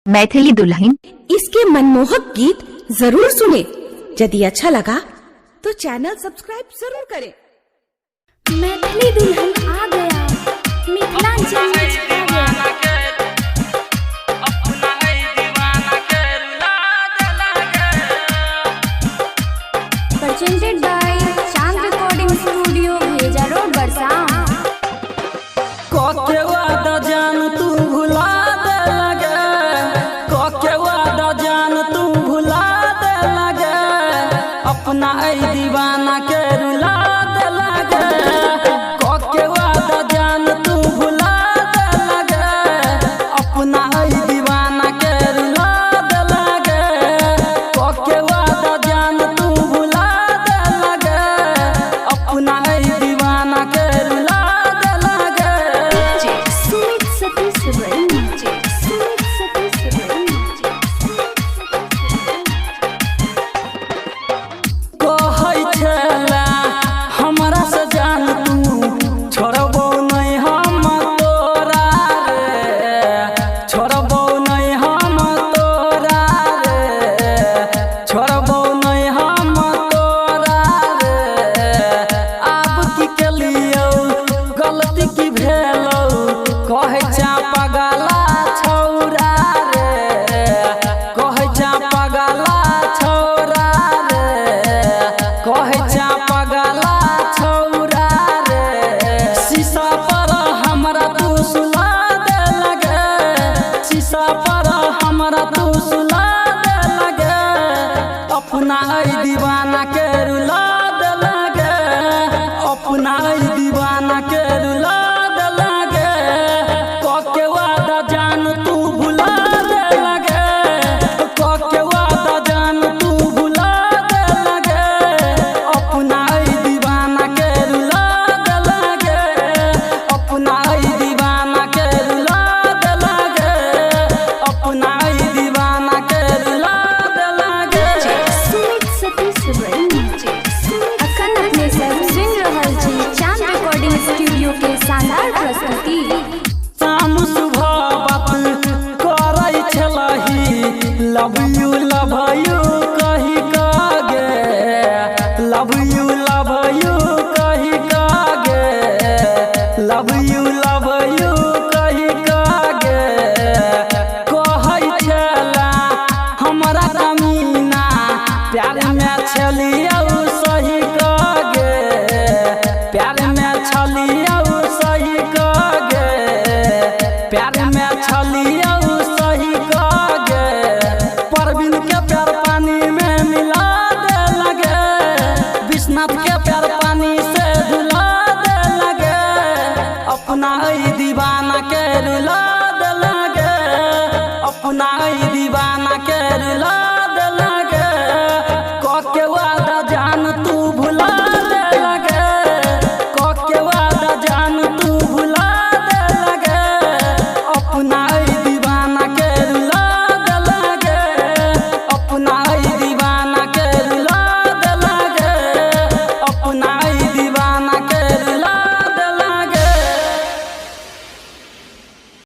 मैथिली दुल्हन। इसके मनमोहक गीत जरूर सुने। यदि अच्छा लगा तो चैनल सब्सक्राइब जरूर करें। मैथिली दुल्हन आ गया, मिथिलांचल में छा गया। Presented by चांद रिकॉर्डिंग स्टूडियो भेजा रोड बरसाम। कोके वादा जान तू भुला दे लगे, कोके वादा जान तू भुला दे लगे, अपना ऐ दीवाना के रुला दे लगे। कोके वादा जान तू भुला दे लगे, अपना ऐ दीवाना के रुला दे लगे। कोके वादा जान तू भुला दे लगे, अपना ऐ दीवाना के रुला दे लगे। सुमित सतीश रंजीत, सुमित सतीश रंजीत। कहै छला हमरा से जान तू छोड़बो नहीं हम तोरा रे, छोड़बो नहीं हम तोरा रे, छोड़बो नहीं हम तोरा रे। आब की केलियौ गलती की भेलौ, कहै छा पगला छौरा रे, कहै छा पगला छौरा रे, कहै छा पगला छौरा रे। शीशा पर हमरा तू सुला दे लगे, शीशा पर हमरा तू सुला दे लगे, अपना ऐ दीवाना के रुला दे लगे, अपना ऐ दीवाना के रुला दे लगे। कोके वादा जान तू भुला दे लगे, कोके वादा जान तू भुला दे लगे, अपना ऐ दीवाना के रुला दे लगे, अपना ऐ दीवाना के रुला दे लगे, अपना ऐ दीवाना के रुला दे लगे। सुमित सतीश रंजीत, अखन अपने सब सुन रहल छी चांद रिकॉर्डिंग स्टूडियो के शानदार प्रस्तुति। शाम सुबह बात करै छलही, लव यू कही कागे, लव यू कही कागे, लव यू कही कागे। कहै छला हमरा कमीना प्यार में छलियौ सही कागे, प्यार में छलियौ सही कागे, प्यार में छलियौ सही कागे। परवीन के प्यार पानी में मिला दे लगे, विश्वनाथ के प्यार पानी से धुला दे लगे, अपना ऐ दीवाना के रुला दे लगे, अपना ऐ दीवाना के रुला